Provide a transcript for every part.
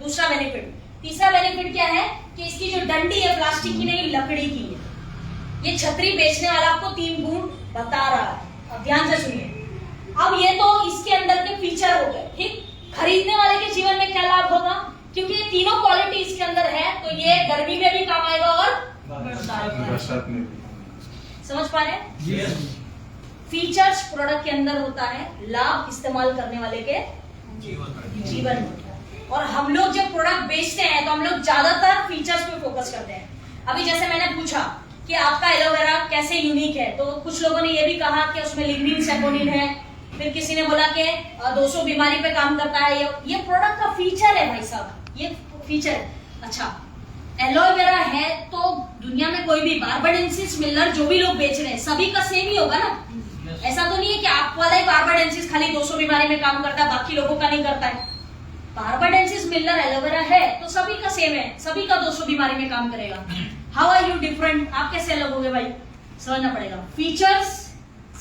दूसरा बेनिफिट। तीसरा बेनिफिट क्या है कि इसकी जो डंडी है प्लास्टिक की नहीं लकड़ी की है। ये छतरी बेचने वाला आपको 3 गुण बता रहा है, अब ध्यान से सुनिए। अब ये तो इसके अंदर के फीचर हो गए, ठीक। खरीदने वाले के जीवन में क्या लाभ होगा, क्योंकि ये तीनों क्वालिटी इसके अंदर है, तो ये गर्मी में भी काम आएगा और बरसात में भी। समझ पा रहे हैं? फीचर्स प्रोडक्ट के अंदर होता है, लाभ इस्तेमाल करने वाले के जीवन में। और हम लोग जब प्रोडक्ट बेचते हैं तो हम लोग ज्यादातर फीचर्स पे फोकस करते हैं। अभी जैसे मैंने पूछा कि आपका एलोवेरा कैसे यूनिक है, तो कुछ लोगों ने ये भी कहा कि उसमें लिग्निन सेपोनिन है, फिर किसी ने बोला कि 200 बीमारी पे काम करता है। ये प्रोडक्ट का फीचर है भाई साहब, ये फीचर है। अच्छा, एलोवेरा है तो दुनिया में कोई भी बार्बाडेंसिस मिलर जो भी लोग बेच रहे हैं सभी का सेम ही होगा ना। ऐसा तो नहीं है कि आप वाला ही बार्बाडेंसिस खाली 200 बीमारी में काम करता है, बाकी लोगों का नहीं करता है। बार्बाडेंसिस मिलर एलोवेरा है तो सभी का सेम है, सभी का 200 बीमारी में काम करेगा। हाउ आर यू डिफरेंट, आप कैसे अलग होगे भाई, समझना पड़ेगा। फीचर्स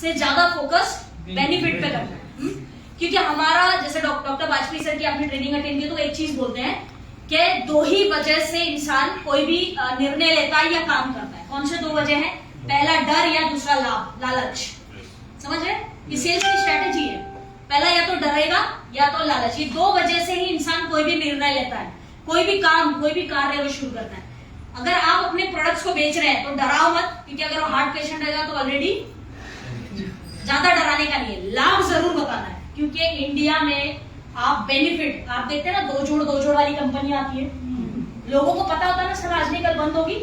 से ज्यादा फोकस बेनिफिट पे करना है। क्योंकि हमारा जैसे डॉक्टर वाजपेयी सर की आपने ट्रेनिंग अटेंड की तो एक चीज बोलते हैं कि 2 ही वजह से इंसान कोई भी निर्णय लेता है या काम करता है। कौन से 2 वजह है? पहला डर या दूसरा लाभ, लालच। समझ रहे? ये सेल्स की स्ट्रेटेजी है, पहला या तो डरेगा या तो लालच। ये 2 वजह से ही इंसान कोई भी निर्णय लेता है, कोई भी काम, कोई भी कार्य वो शुरू करता है। अगर आप अपने प्रोडक्ट्स को बेच रहे हैं तो डराओ मत, क्योंकि अगर वो हार्ट पेशेंट रहेगा तो ऑलरेडी ज्यादा डराने का नहीं है, लाभ जरूर बताना है। क्योंकि इंडिया में आप बेनिफिट, आप देखते हैं ना 2 जोड़ वाली कंपनी आती है, लोगों को पता होता है ना सर आज नहीं कल बंद होगी,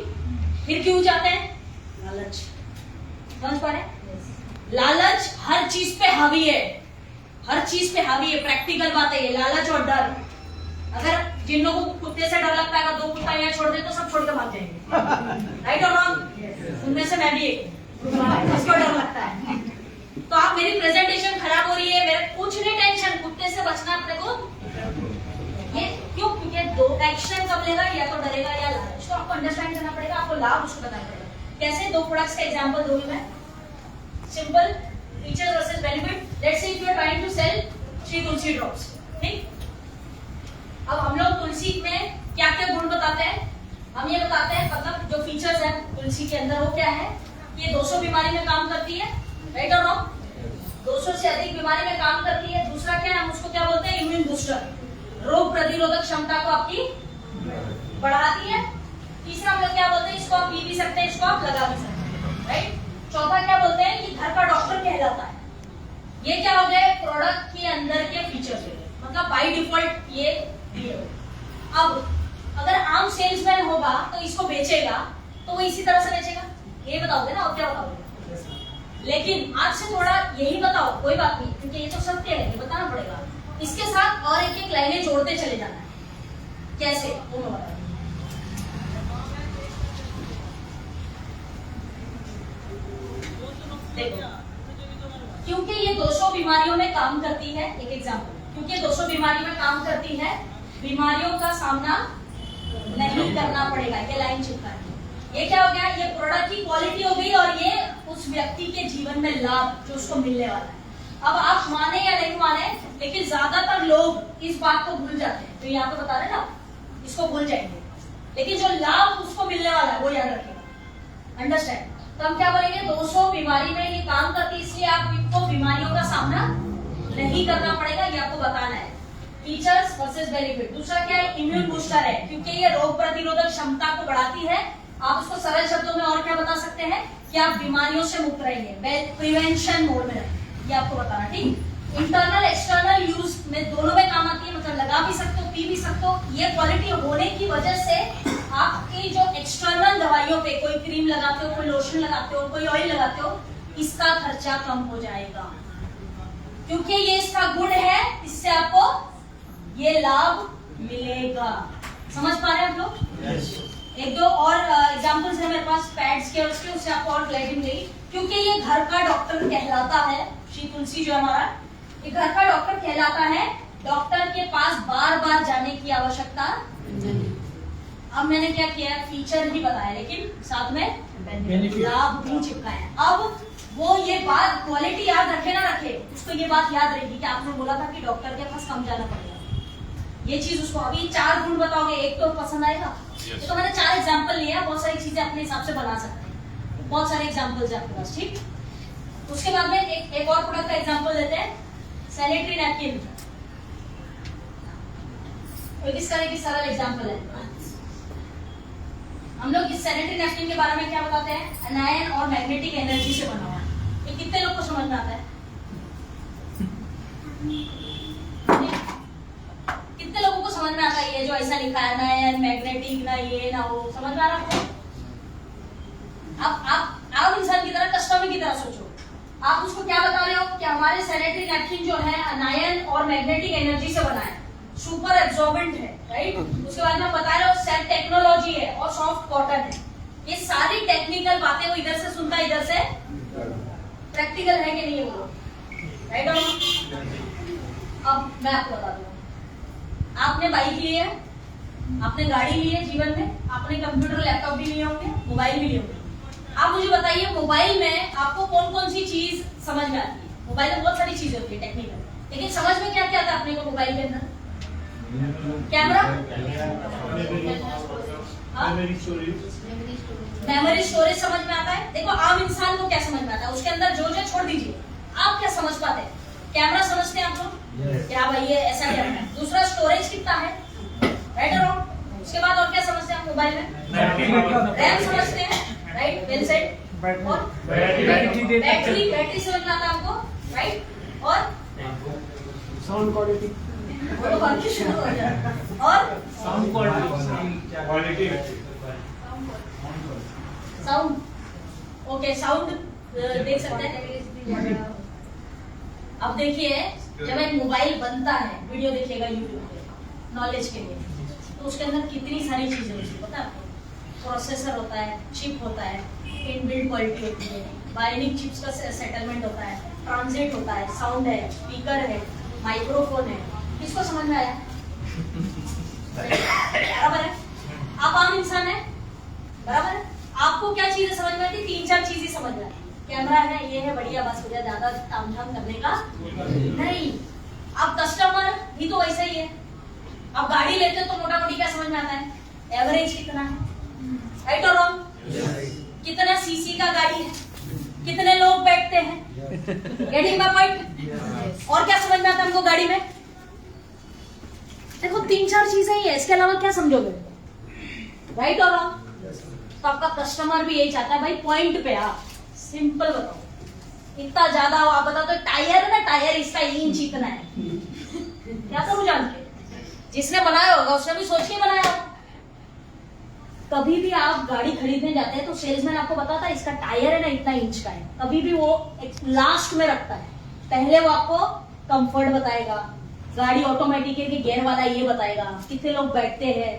फिर क्यों जाते हैं? लालच। समझ पा रहे? लालच हर चीज पे हावी है, हर चीज पे हावी है, प्रैक्टिकल बात है ये, लालच और डर। अगर जिन लोगों को कुत्ते से डर लगता है, अगर 2 कुत्ता यहाँ छोड़ दे तो सब छोड़ के भाग जाएंगे, राइट और रॉन्ग? उनमें से मैं भी एक जिसको डर लगता है। तो आप मेरी प्रेजेंटेशन खराब हो रही है, मेरे कुछ नहीं टेंशन, कुत्ते से बचना अपने को। ये क्यों? क्योंकि 2 एक्शन कब लेगा, या तो डरेगा या लालच। तो आपको अंडरस्टैंड करना पड़ेगा, आपको लाभ उसको बताना पड़ेगा। कैसे? 2 प्रोडक्ट्स का एग्जांपल दूंगी मैं, simple, features versus benefit. Let's say if you are trying to sell Shri Tulsi drops, ठीक। अब हम लोग तुलसी में क्या क्या गुण बताते हैं? हम ये बताते हैं, मतलब जो फीचर्स है तुलसी के अंदर वो क्या है, ये 200 बीमारी में काम करती है, राइट और रॉन्ग? 200 से अधिक बीमारी में काम करती है। दूसरा क्या है, हम उसको क्या बोलते हैं? इम्यून बूस्टर, रोग प्रतिरोधक क्षमता को आपकी बढ़ाती है। तीसरा हम लोग क्या बोलते हैं, इसको आप पी भी सकते हैं, इसको आप लगा भी सकते हैं, राइट। चौथा क्या बोलते हैं कि घर का डॉक्टर कहलाता है। ये क्या हो गए? प्रोडक्ट के अंदर के फीचर्स हो गए, मतलब बाय डिफॉल्ट ये दिए हो। अब अगर आम सेल्समैन होगा तो इसको बेचेगा तो वो इसी तरह से बेचेगा, ये बताओगे ना, और क्या बताओगे? लेकिन आज से थोड़ा यही बताओ, कोई बात नहीं, क्योंकि ये तो सत्य है, ये बताना पड़ेगा। इसके साथ और एक लाइनें जोड़ते चले जाना है। कैसे? वो मैं बताऊंगा। देखो, क्योंकि ये 200 बीमारियों में काम करती है, एक एग्जांपल, क्योंकि 200 बीमारी में काम करती है, बीमारियों का सामना नहीं करना पड़ेगा। ये लाइन चिपका है। ये क्या हो गया? ये प्रोडक्ट की क्वालिटी हो गई और ये उस व्यक्ति के जीवन में लाभ जो उसको मिलने वाला है। अब आप माने या नहीं माने, लेकिन ज्यादातर लोग इस बात को भूल जाते हैं, तो यहाँ पे बता रहे ना, इसको भूल जाएंगे, लेकिन जो लाभ उसको मिलने वाला है वो याद रखेगा। अंडरस्टैंड? तो हम क्या बोलेंगे? 200 बीमारी में ये काम करती है, इसलिए आपको बीमारियों का सामना नहीं करना पड़ेगा, ये आपको बताना है। Features versus benefit. दूसरा क्या है? इम्यून बूस्टर है, क्योंकि ये रोग प्रतिरोधक क्षमता को बढ़ाती है। आप उसको सरल शब्दों में और क्या बता सकते हैं कि आप बीमारियों से मुक्त रहेंगे, प्रिवेंशन मोड में रहेंगे, ये आपको बताना, ठीक। इंटरनल एक्सटर्नल यूज में दोनों में काम आती है, मतलब लगा भी सकते हो, पी भी सकते हो। ये क्वालिटी होने की वजह से आपकी जो एक्सटर्नल दवाइयों पे, कोई क्रीम लगाते हो, कोई लोशन लगाते हो, कोई ऑयल लगाते हो, इसका खर्चा कम हो जाएगा, क्योंकि ये इसका गुण है, इससे आपको ये लाभ मिलेगा। समझ पा रहे हैं आप लोग? एक दो और एग्जांपल्स है मेरे पास पैड्स के, उसके उससे आपको और क्लैरिटी मिलेगी। क्योंकि ये घर का डॉक्टर कहलाता है, श्री तुलसी जो हमारा, ये घर का डॉक्टर कहलाता है, डॉक्टर के पास बार बार जाने की आवश्यकता नहीं। अब मैंने क्या किया, फीचर ही बताया, लेकिन साथ में लाभ भी चिपकाया। अब वो ये बात क्वालिटी याद रखे ना रखे, उसको ये बात याद रहेगी कि आपने बोला था कि डॉक्टर के पास कम जाना पड़ेगा। ये चीज उसको, अभी 4 गुण बताओगे, एक तो पसंद आएगा। तो मैंने 4 एग्जांपल लिया, बहुत सारी चीजें अपने हिसाब से बना सकते हैं, बहुत सारे एग्जांपल्स हैं आपके पास, ठीक। उसके बाद में एक और प्रोडक्ट का एग्जांपल लेते हैं, सैनिटरी नैपकिन। इस तरह की सरल एग्जांपल है। हम लोग इस सैनिटरी नैपकिन के बारे में क्या बताते हैं, अनायन और मैग्नेटिक एनर्जी से बना हुआ है। ये कितने लोग को समझ में आता है? कितने लोगों को समझ में आता है ये जो ऐसा लिखा है अनायन मैग्नेटिक, ना ये ना वो, समझ में आ रहा है? आप इंसान की तरह, कस्टमर की तरह सोचो। आप उसको क्या बता रहे हो कि हमारे सैनिटरी नैपकिन जो है अनायन और मैग्नेटिक एनर्जी से बना है, सुपर एब्जॉर्बेंट है, राइट। उसके बाद में बता रहे हो सेट टेक्नोलॉजी है और सॉफ्ट कॉटन है। ये सारी टेक्निकल बातें वो इधर से सुनता है, इधर से प्रैक्टिकल है कि नहीं वो, राइट। अब मैं आपको बता दूं, आपने बाइक ली है, आपने गाड़ी ली है जीवन में, आपने कंप्यूटर लैपटॉप भी लिए होंगे, मोबाइल भी लिए होंगे। आप मुझे बताइए मोबाइल में आपको कौन कौन सी चीज समझ में आती है? मोबाइल में बहुत सारी चीजें होती है टेक्निकल, लेकिन समझ में क्या क्या आता है अपने को मोबाइल के अंदर? कैमरा, मेमोरी स्टोरेज समझ में आता है। देखो आम इंसान को क्या समझ में आता है, उसके अंदर जो जो छोड़ दीजिए, आप क्या समझ पाते हैं? कैमरा समझते हैं आप लोग, क्या भाई ये ऐसा कैमरा है। दूसरा स्टोरेज कितना है, राइट और रॉन्ग। उसके बाद और क्या समझते हैं आप मोबाइल में? रैम समझते हैं, राइट, वेल सेड। और बैटरी समझ में आता है आपको, राइट। और साउंड क्वालिटी, और sound quality, sound, okay sound देख सकते हैं। अब देखिए जब एक मोबाइल बनता है, वीडियो देखिएगा यूट्यूब पे नॉलेज के लिए, तो उसके अंदर कितनी सारी चीजें होती है पता है आपको? प्रोसेसर होता है, चिप होता है, इनबिल्ट क्वालिटी होती है, बाइनिंग चिप्स का सेटलमेंट होता है, ट्रांजिट होता है, साउंड है, स्पीकर है, माइक्रोफोन है। किसको समझ में आया? बराबर है। आप आम इंसान है, बराबर है। आपको क्या चीजें समझ में आती? 3-4 चीजें समझ में आती। कैमरा है, ये है, बढ़िया, बस मुझे ज्यादा तामझाम करने का नहीं। आप कस्टमर भी तो वैसा ही है। आप गाड़ी लेते हो तो मोटा मोटी क्या समझ में आता है? एवरेज कितना है, राइट और रॉन्ग। कितना सीसी का गाड़ी है, कितने लोग बैठते हैं, गेटिंग माय पॉइंट। और क्या समझ में आता है हमको गाड़ी में? देखो 3-4 चीजें ही है, इसके अलावा क्या समझोगे, राइट और रॉन्ग। तो आपका कस्टमर भी यही चाहता है भाई पॉइंट पे आप सिंपल बताओ। इतना ज्यादा आप बताओ तो टायर है ना, टायर इसका इंच इतना है, क्या करूं जान के? जिसने बनाया होगा उसने भी सोच के बनाया होगा। कभी भी आप गाड़ी खरीदने जाते हैं तो सेल्समैन आपको बताता है इसका टायर है ना इतना इंच का है, कभी भी वो लास्ट में रखता है। पहले वो आपको कंफर्ट बताएगा, गाड़ी ऑटोमेटिक है कि गियर वाला ये बताएगा, कितने लोग बैठते हैं,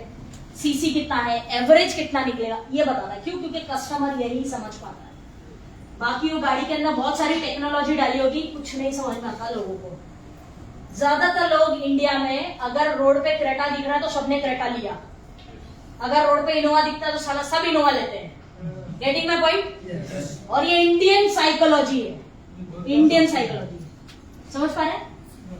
सीसी कितना है, एवरेज कितना निकलेगा, ये बताता है। क्यों? क्योंकि कस्टमर यही समझ पाता है। बाकी वो गाड़ी के अंदर बहुत सारी टेक्नोलॉजी डाली होगी, कुछ नहीं समझ में आता लोगों को। ज्यादातर लोग इंडिया में अगर रोड पे क्रेटा दिख रहा है तो सबने क्रेटा लिया, अगर रोड पे इनोवा दिखता है तो साला सब इनोवा लेते हैं। Getting my point? और ये इंडियन साइकोलॉजी है, इंडियन साइकोलॉजी, समझ पा रहे हैं?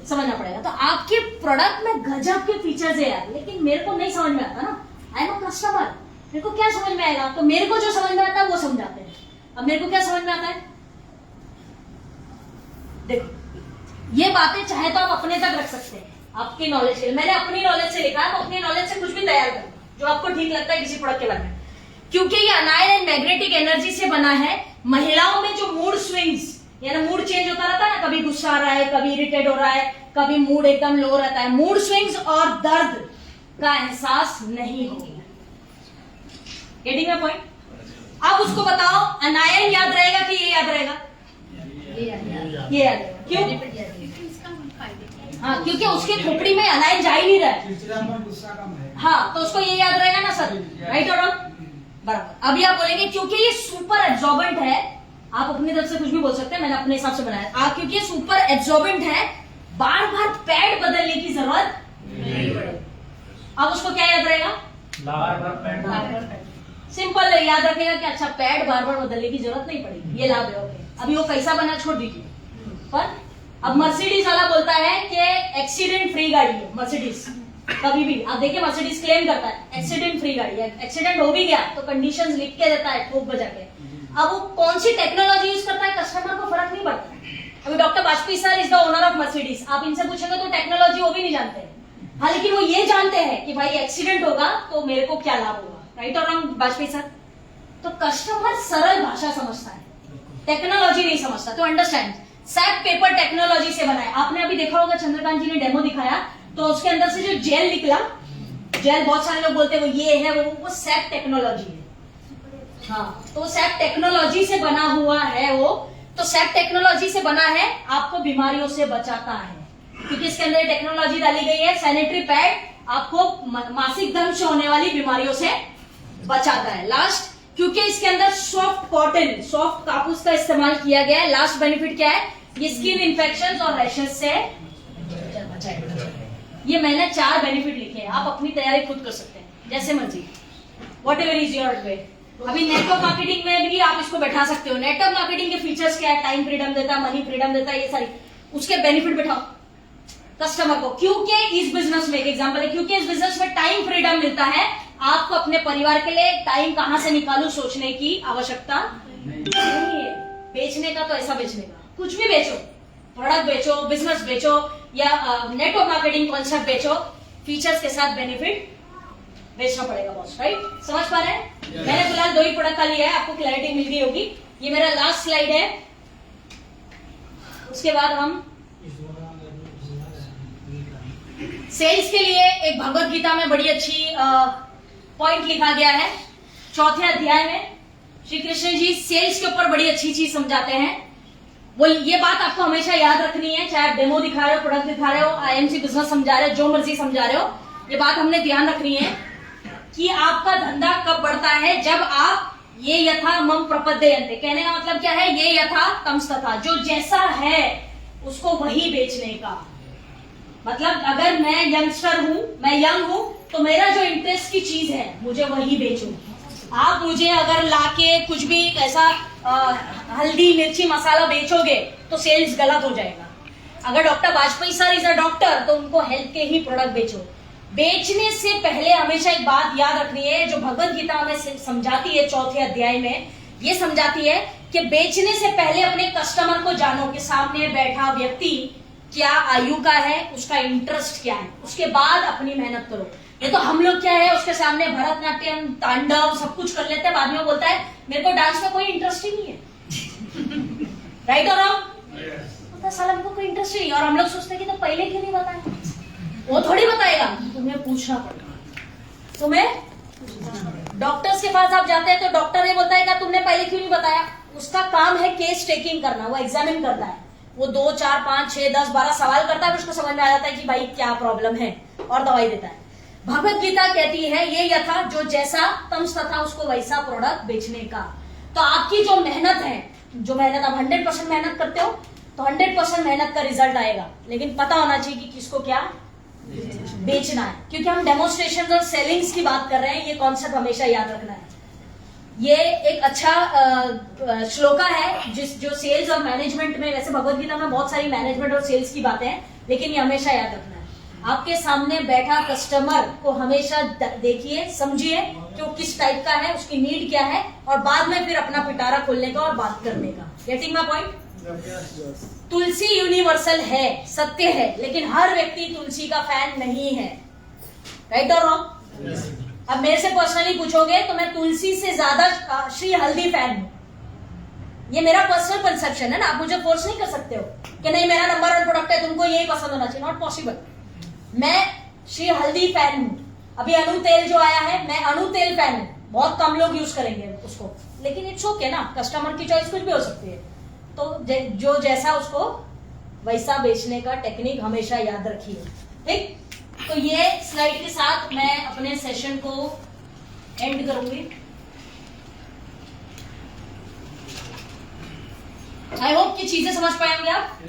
समझना पड़ेगा। तो आपके प्रोडक्ट में गजब के फीचर्स है यार, लेकिन मेरे को नहीं समझ में आता ना। आई एम अ कस्टमर, मेरे को क्या समझ में आएगा? तो मेरे को जो समझ में आता है वो समझाते हैं। अब मेरे को क्या समझ में आता है? देखो ये बातें चाहे तो आप अपने तक रख सकते हैं, आपकी नॉलेज के। मैंने अपनी नॉलेज से लिखा है, तो अपनी नॉलेज से कुछ भी तैयार कर जो आपको ठीक लगता है किसी प्रोडक्ट के बारे में। क्योंकि ये अनायन एंड मैग्नेटिक एनर्जी से बना है। महिलाओं में जो मूड स्विंग्स, यानी मूड चेंज होता रहता है ना, कभी गुस्सा आ रहा है, कभी इरिटेट हो रहा है, कभी मूड एकदम लो रहता है, मूड स्विंग्स और दर्द का एहसास नहीं होगा। Getting my point? अब उसको बताओ अनायन याद रहेगा कि ये याद रहेगा? ये याद रहेगा। क्यों? हाँ, क्योंकि उसके खोपड़ी में अनायन जा ही नहीं रहा है। हाँ, तो उसको ये याद रहेगा ना सर, राइट और रॉन्ग? बराबर। अभी आप बोलेंगे क्योंकि ये सुपर एब्जॉर्बेंट है, आप अपनी तरफ से कुछ भी बोल सकते हैं, मैंने अपने हिसाब से बनाया। क्योंकि ये सुपर एब्जॉर्बेंट है, बार बार पैड बदलने की जरूरत नहीं पड़ेगी। अब उसको क्या याद रहेगा? सिंपल है, याद रखेगा कि अच्छा पैड बार बार बदलने की जरूरत नहीं पड़ेगी, ये लाभ है। ओके, अभी वो कैसा बना छोड़ दीजिए। पर अब मर्सिडीज वाला बोलता है कि एक्सीडेंट फ्री गाड़ी है मर्सिडीज, कभी भी आप देखिए मर्सिडीज क्लेम करता है एक्सीडेंट फ्री गाड़ी है, एक्सीडेंट हो भी गया तो कंडीशंस लिख के देता है ठोक बजा के। अब वो कौन सी टेक्नोलॉजी यूज करता है कस्टमर को फर्क नहीं पड़ता। अभी doctor Vajpayee sir is the owner of Mercedes, आप इनसे पूछेंगे तो टेक्नोलॉजी वो भी नहीं जानते, हाँ लेकिन वो ये जानते हैं कि भाई एक्सीडेंट होगा तो मेरे को क्या लाभ होगा, राइट और रॉन्ग वाजपेयी सर। तो कस्टमर सरल भाषा समझता है, टेक्नोलॉजी नहीं समझता। तो अंडरस्टैंड, सैप पेपर टेक्नोलॉजी से बना है। आपने अभी देखा होगा चंद्रकांत जी ने डेमो दिखाया तो उसके अंदर से जो जेल निकला, जेल बहुत सारे लोग बोलते हैं वो ये है वो सैप टेक्नोलॉजी है। हाँ तो सैप टेक्नोलॉजी से बना हुआ है वो। तो सैप टेक्नोलॉजी से बना है, आपको बीमारियों से बचाता है क्योंकि इसके अंदर टेक्नोलॉजी डाली गई है। सैनिटरी पैड आपको मासिक धर्म से होने वाली बीमारियों से बचाता है। लास्ट, क्योंकि इसके अंदर सॉफ्ट कॉटन, सॉफ्ट कापूस का इस्तेमाल किया गया है। लास्ट बेनिफिट क्या है, ये स्किन इन्फेक्शन और रैशेस से बचाएगा। ये मैंने 4 बेनिफिट लिखे हैं, आप अपनी तैयारी खुद कर सकते हैं जैसे मर्जी, what ever is your way. अभी नेटवर्क मार्केटिंग में भी आप इसको बैठा सकते हो। नेटवर्क मार्केटिंग के फीचर्स क्या है, टाइम फ्रीडम देता है, मनी फ्रीडम देता है, ये सारी उसके बेनिफिट बैठाओ कस्टमर को। क्योंकि इस बिजनेस में, एक एग्जांपल है, क्योंकि इस बिजनेस में टाइम फ्रीडम मिलता है, आपको अपने परिवार के लिए टाइम कहां से निकालूं सोचने की आवश्यकता नहीं है। बेचने का तो ऐसा बेचने का, कुछ भी बेचो, प्रोडक्ट बेचो, बिजनेस बेचो या नेटवर्क मार्केटिंग कॉन्सेप्ट बेचो, फीचर्स के साथ बेनिफिट बेचना पड़ेगा बॉस, राइट। समझ पा रहे हैं? मैंने फिलहाल 2 ही प्रोडक्ट का लिया है, आपको क्लैरिटी मिल गई होगी। ये मेरा लास्ट स्लाइड है, उसके बाद हम सेल्स के लिए एक भगवत गीता में बड़ी अच्छी पॉइंट लिखा गया है। 4थे अध्याय में श्री कृष्ण जी सेल्स के ऊपर बड़ी अच्छी चीज समझाते हैं। वो ये बात आपको हमेशा याद रखनी है, चाहे आप डेमो दिखा रहे हो, प्रोडक्ट दिखा रहे हो, आईएमसी बिजनेस समझा रहे हो, जो मर्जी समझा रहे हो, ये बात हमने ध्यान रखनी है कि आपका धंधा कब बढ़ता है, जब आप ये यथा मम प्रपद्यन्ते, कहने का मतलब क्या है, ये यथा तम तथा, जो जैसा है उसको वही बेचने का। मतलब अगर मैं यंगस्टर हूं, मैं यंग हूं, तो मेरा जो इंटरेस्ट की चीज है मुझे वही बेचो। आप मुझे अगर लाके कुछ भी ऐसा हल्दी मिर्ची मसाला बेचोगे तो सेल्स गलत हो जाएगा। अगर doctor Vajpayee sir is a doctor तो उनको हेल्थ के ही प्रोडक्ट बेचो। बेचने से पहले हमेशा एक बात याद रखनी है, जो भगवत गीता हमें समझाती है 4थे अध्याय में, ये समझाती है कि बेचने से पहले अपने कस्टमर को जानो कि सामने बैठा व्यक्ति क्या आयु का है, उसका इंटरेस्ट क्या है, उसके बाद अपनी मेहनत करो। ये तो हम लोग क्या है, उसके सामने भरतनाट्यम, तांडव सब कुछ कर लेते हैं, बाद में बोलता है मेरे को डांस में कोई इंटरेस्ट ही नहीं है। राइट और रॉन्ग? साला हमको कोई इंटरेस्ट नहीं, और हम लोग सोचते हैं कि तो पहले क्यों नहीं बताया। वो थोड़ी बताएगा, तुम्हें पूछना पड़ेगा। तुम्हें डॉक्टर्स के पास आप जाते हैं तो डॉक्टर ये बोलता है कि तुमने पहले क्यों नहीं बताया। उसका काम है केस टेकिंग करना, वो एग्जामिन करता है, वो 2, 4, 5, 6, 10, 12 सवाल करता है, उसको समझ में आ जाता है कि भाई क्या प्रॉब्लम है और दवाई देता है। भगवत गीता कहती है ये यथा, जो जैसा तम तथा, उसको वैसा प्रोडक्ट बेचने का। तो आपकी जो मेहनत है, जो मेहनत आप 100% मेहनत करते हो तो 100% मेहनत का रिजल्ट आएगा, लेकिन पता होना चाहिए कि किसको क्या बेचना है। क्योंकि हम डेमोन्स्ट्रेशन और सेलिंग्स की बात कर रहे हैं, ये कॉन्सेप्ट हमेशा याद रखना है। ये एक अच्छा श्लोका है जो सेल्स और मैनेजमेंट में, वैसे भगवत गीता में बहुत सारी मैनेजमेंट और सेल्स की बातें हैं, लेकिन ये हमेशा याद रखना है। आपके सामने बैठा कस्टमर को हमेशा देखिए, समझिए कि वो किस टाइप का है, उसकी नीड क्या है, और बाद में फिर अपना पिटारा खोलने का और बात करने का। Getting my point? Tulsi universal है, सत्य है, लेकिन हर व्यक्ति तुलसी का फैन नहीं है। राइट और रॉन्ग? अब मेरे से पर्सनली पूछोगे तो मैं तुलसी से ज्यादा श्री हल्दी फैन हूं। ये मेरा पर्सनल कंसेप्शन है ना, आप मुझे फोर्स नहीं कर सकते हो कि नहीं मेरा नंबर 1 प्रोडक्ट है, तुमको यही पसंद होना चाहिए। Not possible. मैं श्री हल्दी फैन हूं। अभी अनु तेल जो आया है, मैं अनु तेल फैन हूं। बहुत कम लोग यूज करेंगे उसको, लेकिन इट्स ओके ना, कस्टमर की चॉइस कुछ भी हो सकती है। तो जो जैसा उसको वैसा बेचने का टेक्निक हमेशा याद रखिए। ठीक, तो ये स्लाइड के साथ मैं अपने सेशन को एंड करूंगी। आई होप कि चीजें समझ पाएंगे आप।